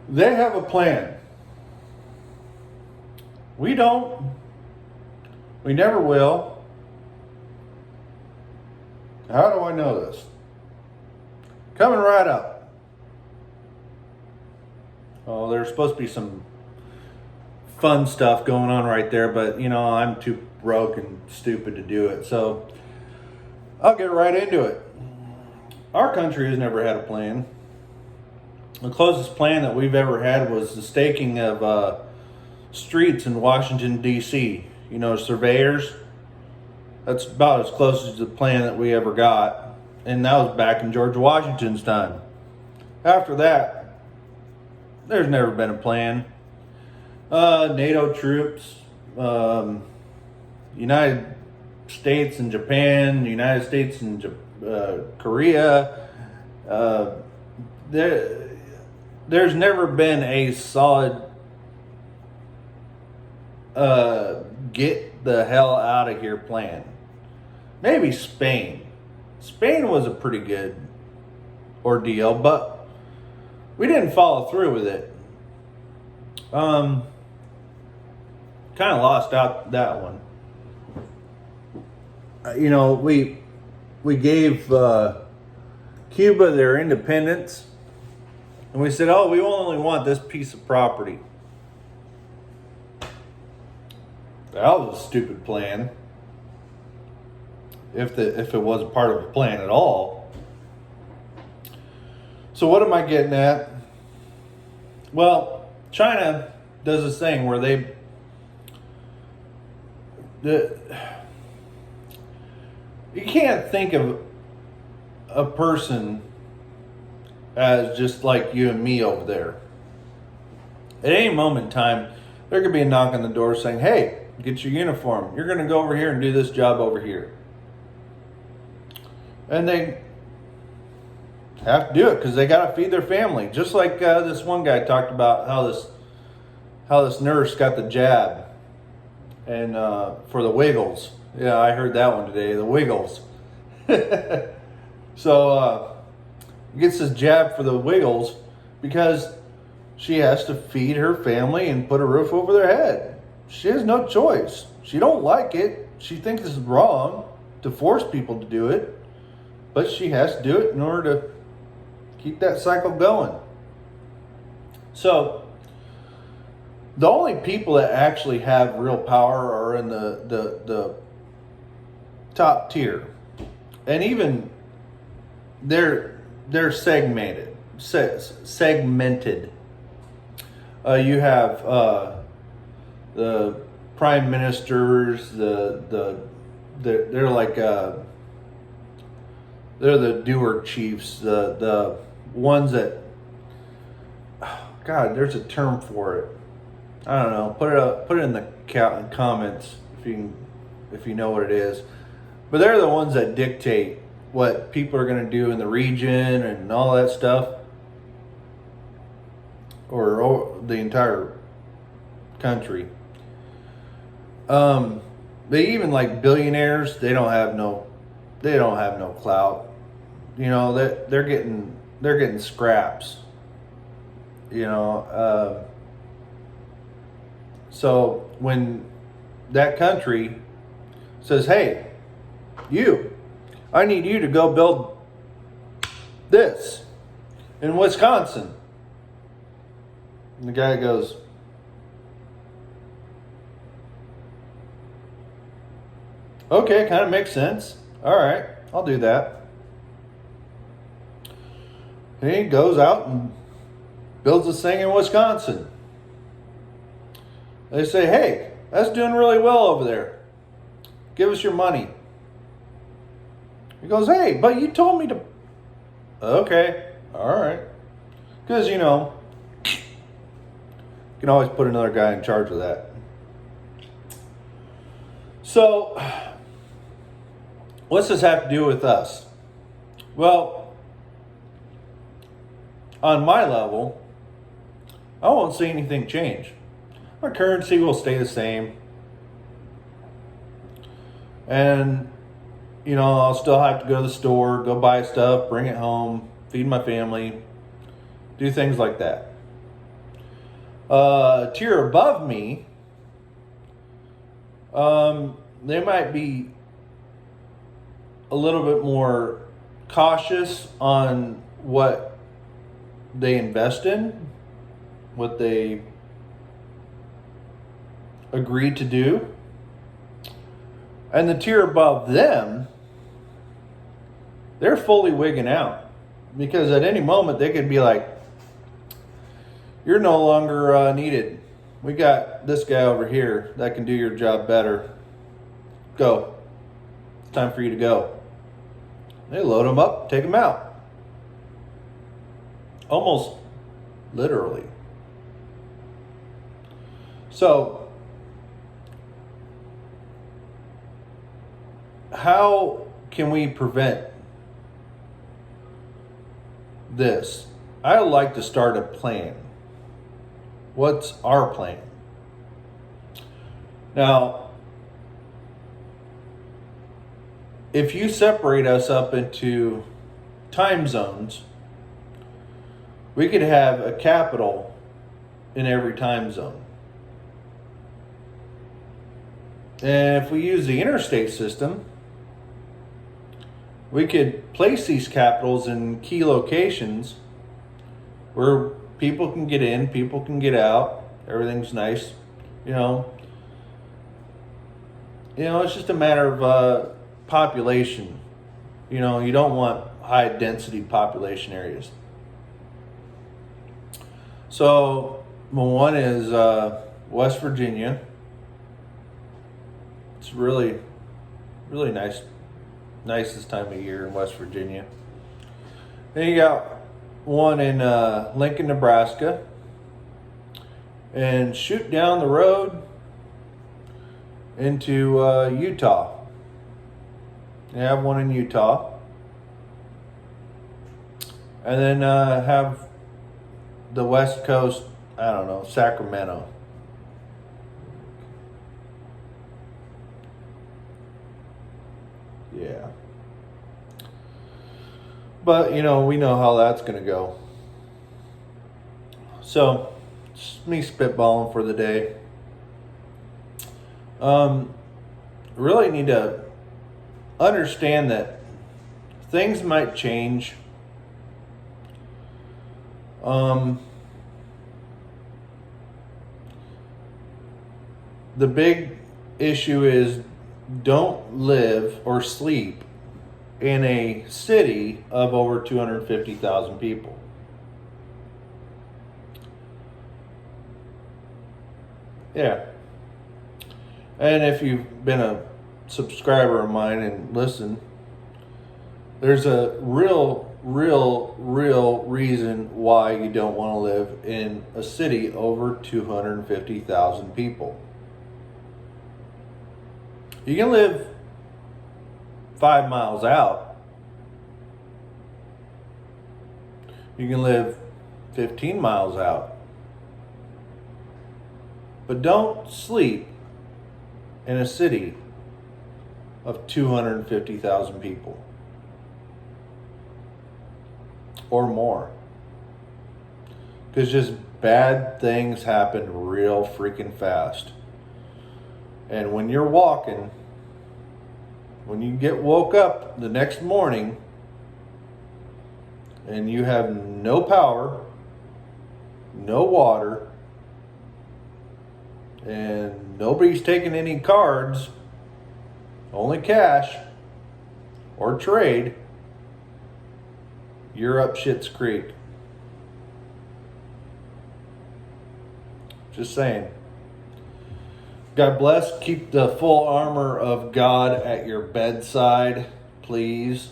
They have a plan. We don't. We never will. How do I know this? Coming right up. Oh, there's supposed to be some fun stuff going on right there, but I'm too broke and stupid to do it. So I'll get right into it. Our country has never had a plan. The closest plan that we've ever had was the staking of streets in Washington, D.C. Surveyors. That's about as close as the plan that we ever got. And that was back in George Washington's time. After that, there's never been a plan. NATO troops, United States and Japan, United States and Korea. There's never been a solid get the hell out of here plan. Maybe Spain. Spain was a pretty good ordeal, but we didn't follow through with it. Kind of lost out that one. We gave Cuba their independence, and we said, "Oh, we only want this piece of property." That was a stupid plan. If it was a part of a plan at all. So what am I getting at? Well, China does this thing where you can't think of a person as just like you and me over there. At any moment in time, there could be a knock on the door saying, "Hey, get your uniform. You're going to go over here and do this job over here." And they have to do it because they got to feed their family. Just like this one guy talked about how this nurse got the jab and for the Wiggles. Yeah, I heard that one today, the Wiggles. So gets this jab for the Wiggles because she has to feed her family and put a roof over their head. She has no choice. She don't like it. She thinks it's wrong to force people to do it, but she has to do it in order to keep that cycle going. So the only people that actually have real power are in the top tier, and even they're segmented. You have the prime ministers. They're like they're the doer chiefs. The ones that, God, there's a term for it. I don't know. Put it in the comments if you know what it is. But they're the ones that dictate what people are going to do in the region and all that stuff, or the entire country. They even like billionaires. They don't have no clout. They're getting scraps. So when that country says, "Hey, I need you to go build this in Wisconsin," and the guy goes, "Okay, kind of makes sense. All right, I'll do that." And he goes out and builds this thing in Wisconsin. They say, "Hey, that's doing really well over there. Give us your money." He goes, "Hey, but you told me to..." "Okay, all right." Because, you can always put another guy in charge of that. So, what's this have to do with us? Well, on my level, I won't see anything change. Our currency will stay the same. And, I'll still have to go to the store, go buy stuff, bring it home, feed my family, do things like that. Tier above me, they might be a little bit more cautious on what they invest in, what they agree to do. And the tier above them, they're fully wigging out, because at any moment they could be like, you're no longer needed. We got this guy over here that can do your job better. Go. It's time for you to go. They load them up, take them out. Almost literally. So, how can we prevent this? I would like to start a plan. What's our plan? Now, if you separate us up into time zones, we could have a capital in every time zone. And if we use the interstate system, we could place these capitals in key locations where people can get in, people can get out, everything's nice, you know. It's just a matter of population. You don't want high density population areas. So one is West Virginia. It's really, really nice this time of year in West Virginia. Then you got one in Lincoln, Nebraska. And shoot down the road into Utah. You have one in Utah. And then have the West Coast, I don't know, Sacramento. Yeah. But, we know how that's going to go. So, it's me spitballing for the day. Really need to understand that things might change. The big issue is don't live or sleep in a city of over 250,000 people. Yeah. And if you've been a subscriber of mine and listen, there's a real reason why you don't want to live in a city over 250,000 people. You can live 5 miles out. You can live 15 miles out. But don't sleep in a city of 250,000 people or more. Because just bad things happen real freaking fast. And when you're walking, when you get woke up the next morning and you have no power, no water, and nobody's taking any cards, only cash or trade, you're up shit's creek. Just saying. God bless. Keep the full armor of God at your bedside, please.